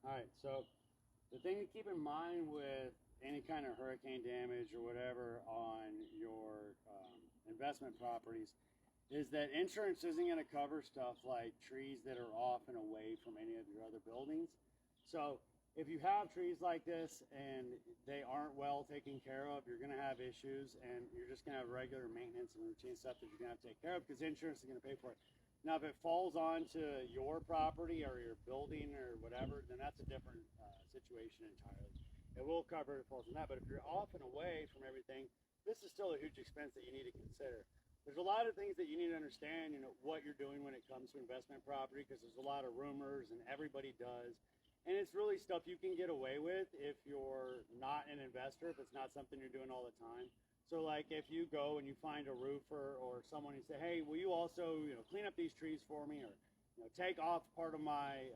All right, so the thing to keep in mind with any kind of hurricane damage or whatever on your investment properties is that insurance isn't going to cover stuff like trees that are off and away from any of your other buildings. So if you have trees like this and they aren't well taken care of, you're going to have issues, and you're just going to have regular maintenance and routine stuff that you're going to have to take care of because insurance is going to pay for it. Now, if it falls onto your property or your building or whatever, then that's a different situation entirely. It will cover if it falls on that, but if you're off and away from everything, this is still a huge expense that you need to consider. There's a lot of things that you need to understand, what you're doing when it comes to investment property, because there's a lot of rumors and everybody does. And it's really stuff you can get away with if you're not an investor, if it's not something you're doing all the time. So like if you go and you find a roofer or someone and say, hey, will you also, clean up these trees for me, or, take off part of my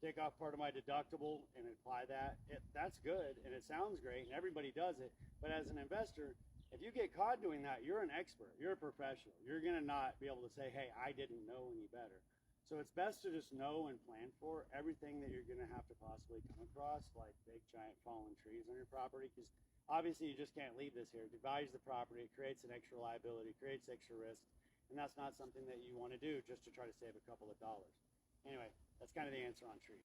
deductible and apply that. That's good and it sounds great and everybody does it. But as an investor, if you get caught doing that, you're an expert, you're a professional. You're going to not be able to say, hey, I didn't know any better. So it's best to just know and plan for everything that you're going to have to possibly come across, like big, giant fallen trees on your property, because obviously you just can't leave this here. It devalues the property, it creates an extra liability, creates extra risk, and that's not something that you want to do just to try to save a couple of dollars. Anyway, that's kind of the answer on trees.